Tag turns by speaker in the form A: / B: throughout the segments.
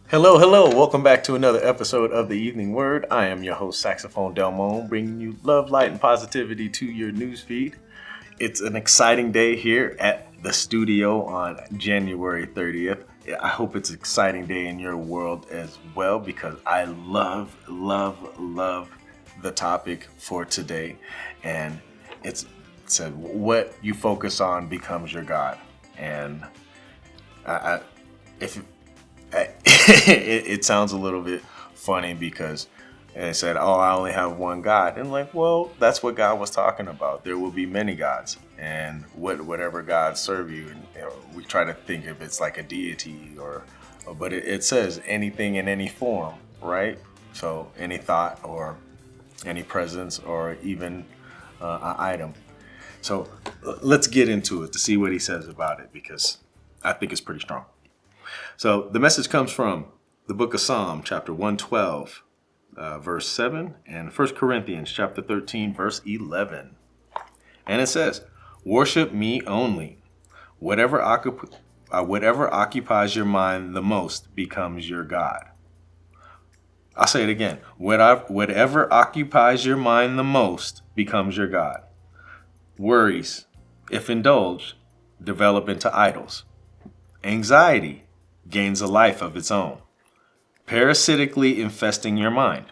A: Hello, hello. Welcome back to another episode of the Evening Word. I am your host, Saxophone Delmone, bringing you love, light, and positivity to your newsfeed. It's an exciting day here at the studio on January 30th. I hope it's an exciting day in your world as well because I love the topic for today. And it's said what you focus on becomes your God. And if it sounds a little bit funny because they said, "Oh, I only have one God," and like, well, that's what God was talking about. There will be many gods, and whatever gods serve you, and we try to think if it's like a deity but it says anything in any form, right? So any thought or any presence or even an item. So let's get into it to see what he says about it because I think it's pretty strong. So the message comes from the book of Psalm, chapter 112, verse 7, and 1 Corinthians, chapter 13, verse 11. And it says, "Worship me only. Whatever occupies your mind the most becomes your God." I'll say it again. Whatever occupies your mind the most becomes your God. Worries, if indulged, develop into idols. Anxiety gains a life of its own, parasitically infesting your mind.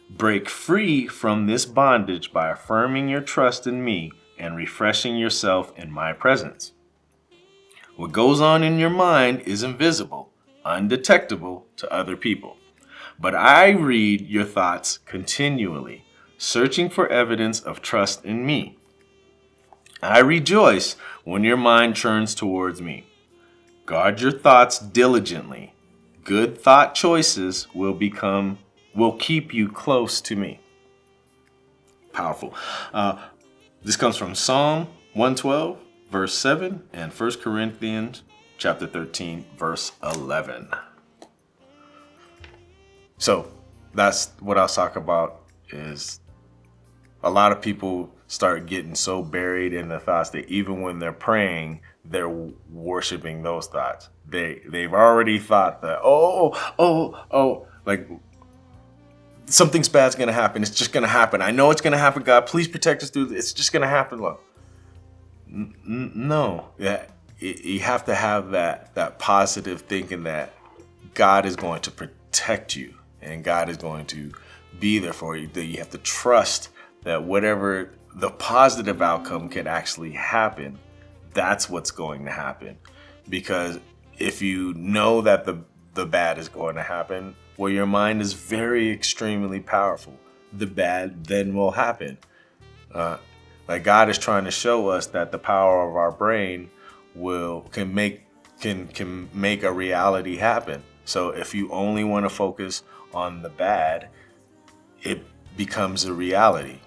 A: Break free from this bondage by affirming your trust in me and refreshing yourself in my presence. What goes on in your mind is invisible, undetectable to other people. But I read your thoughts continually, searching for evidence of trust in me. I rejoice when your mind turns towards me. Guard your thoughts diligently. Good thought choices will keep you close to me. Powerful. This comes from Psalm 112, verse 7, and 1 Corinthians chapter 13, verse 11. So that's what I'll talk about is a lot of people start getting so buried in the thoughts that even when they're praying, they're worshiping those thoughts. They've already thought that, like something's bad's gonna happen. It's just gonna happen. I know it's gonna happen. God, please protect us through this. It's just gonna happen. Look, no, yeah, you have to have that positive thinking that God is going to protect you and God is going to be there for you. That you have to trust that whatever the positive outcome can actually happen, that's what's going to happen. Because if you know that the bad is going to happen, well, your mind is very extremely powerful. The bad then will happen. Like God is trying to show us that the power of our brain can make a reality happen. So if you only want to focus on the bad, it becomes a reality.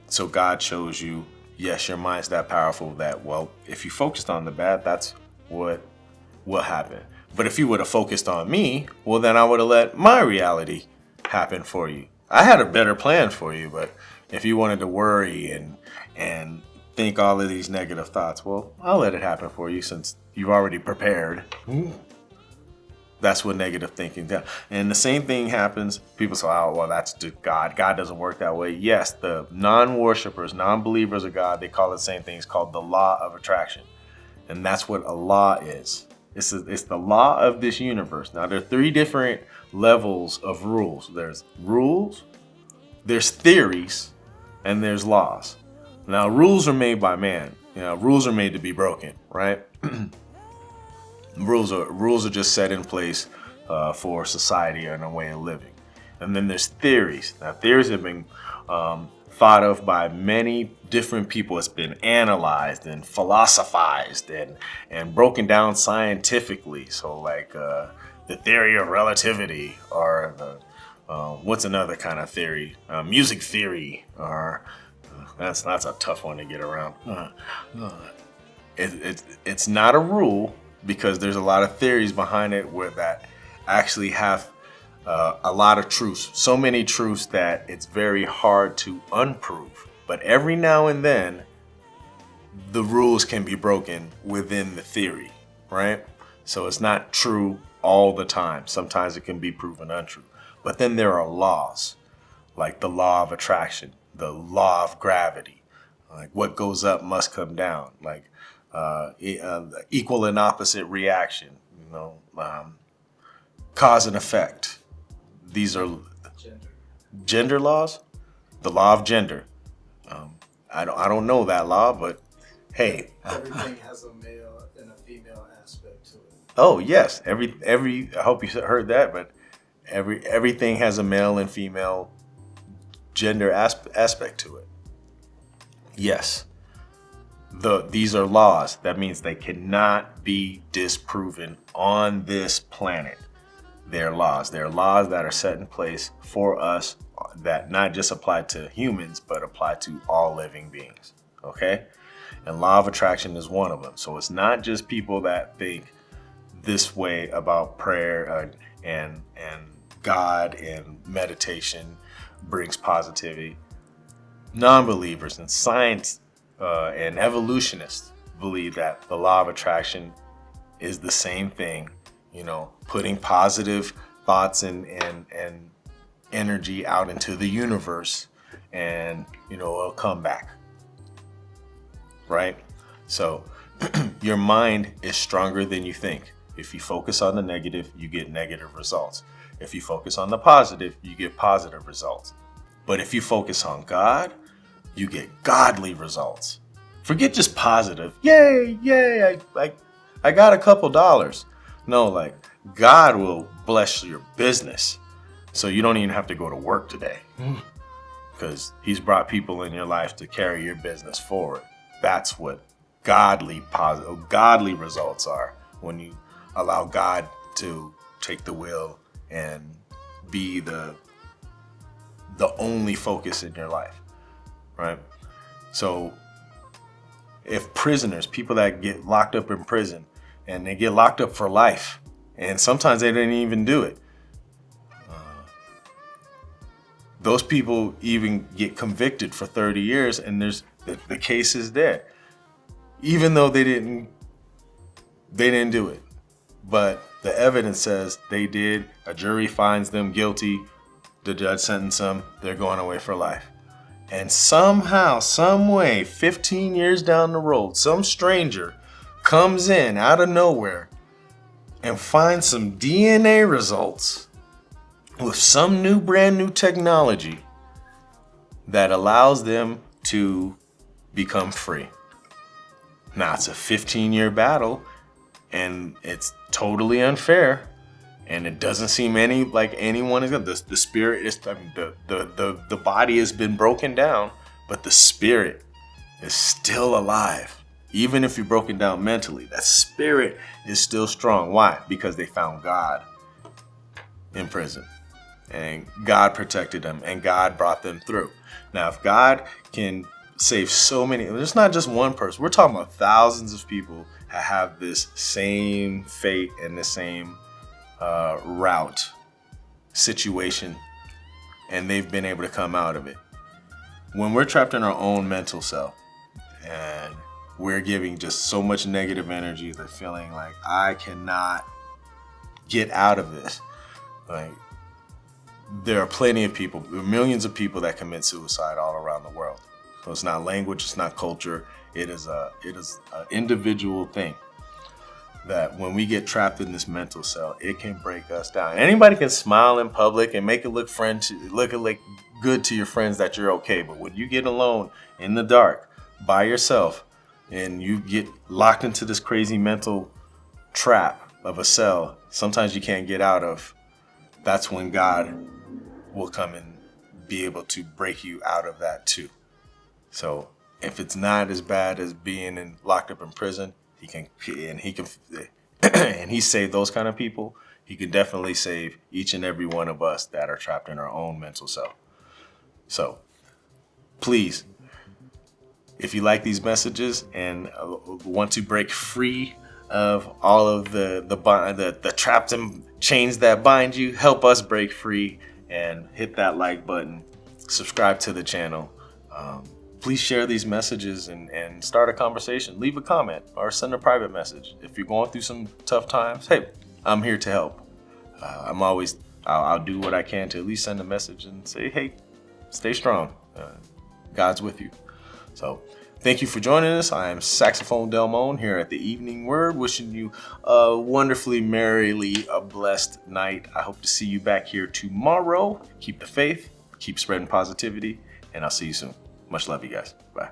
A: So God shows you, yes, your mind's that powerful that, well, if you focused on the bad, that's what will happen. But if you would have focused on me, well, then I would have let my reality happen for you. I had a better plan for you, but if you wanted to worry and think all of these negative thoughts, well, I'll let it happen for you since you've already prepared. That's what negative thinking does. And the same thing happens. People say, oh, well, that's just God. God doesn't work that way. Yes, the non-worshippers, non-believers of God, they call it the same thing. It's called the law of attraction. And that's what a law is. It's the law of this universe. Now, there are three different levels of rules. There's rules, there's theories, and there's laws. Now, rules are made by man. Rules are made to be broken, right? Rules are just set in place for society and a way of living. And then there's theories. Now, theories have been thought of by many different people. It's been analyzed and philosophized and broken down scientifically. So like the theory of relativity or what's another kind of theory? Music theory or that's a tough one to get around. It's not a rule because there's a lot of theories behind it where that actually have a lot of truths, so many truths that it's very hard to unprove. But every now and then, the rules can be broken within the theory, right? So it's not true all the time. Sometimes it can be proven untrue. But then there are laws, like the law of attraction, the law of gravity. Like what goes up must come down. Like equal and opposite reaction. Cause and effect. These are gender laws. The law of gender. I don't know that law, but hey.
B: Everything has a male and a female aspect to it.
A: Oh yes, every. I hope you heard that, but everything has a male and female gender aspect to it. Yes. These are laws. That means they cannot be disproven on this planet. They're laws. They're laws that are set in place for us that not just apply to humans, but apply to all living beings. Okay? And law of attraction is one of them. So it's not just people that think this way about prayer and God and meditation brings positivity. Non-believers and science and evolutionists believe that the law of attraction is the same thing. Putting positive thoughts and energy out into the universe, and it'll come back. Right? So your mind is stronger than you think. If you focus on the negative, you get negative results. If you focus on the positive, you get positive results. But if you focus on God, you get godly results. Forget just positive. Yay, I got a couple dollars. No, like God will bless your business. So you don't even have to go to work today. Because he's brought people in your life to carry your business forward. That's what godly results are, when you allow God to take the wheel and be the only focus in your life, right? So if prisoners, people that get locked up in prison, and they get locked up for life, and sometimes they didn't even do it, those people even get convicted for 30 years, and there's the case is there, even though they didn't do it, but the evidence says they did. A jury finds them guilty. The judge sentenced them. They're going away for life. And somehow, some way, 15 years down the road, some stranger comes in out of nowhere and finds some DNA results with some brand new technology that allows them to become free. Now, it's a 15-year battle, and it's totally unfair, and it doesn't seem like anyone is good. The spirit is, the body has been broken down, but the spirit is still alive. Even if you're broken down mentally, that spirit is still strong. Why? Because they found God in prison, and God protected them, and God brought them through. Now, if God can save so many, it's not just one person. We're talking about thousands of people that have this same fate and the same route situation, and they've been able to come out of it. When we're trapped in our own mental cell and we're giving just so much negative energy, the feeling like I cannot get out of this, like there are plenty of people, millions of people that commit suicide all around the world. So it's not language, it's not culture. It is an individual thing that when we get trapped in this mental cell, it can break us down. Anybody can smile in public and make it look good to your friends that you're okay. But when you get alone in the dark by yourself and you get locked into this crazy mental trap of a cell, sometimes you can't get out of, that's when God will come and be able to break you out of that too. So if it's not as bad as being locked up in prison, he can and he saved those kind of people. He can definitely save each and every one of us that are trapped in our own mental cell. So please, if you like these messages and want to break free of all of the traps and chains that bind you, help us break free and hit that like button, subscribe to the channel. Please share these messages and start a conversation. Leave a comment or send a private message. If you're going through some tough times, hey, I'm here to help. I'll do what I can to at least send a message and say, hey, stay strong. God's with you. So thank you for joining us. I am Saxophone Delmone here at the Evening Word, wishing you a wonderfully, merrily, a blessed night. I hope to see you back here tomorrow. Keep the faith, keep spreading positivity, and I'll see you soon. Much love, you guys. Bye.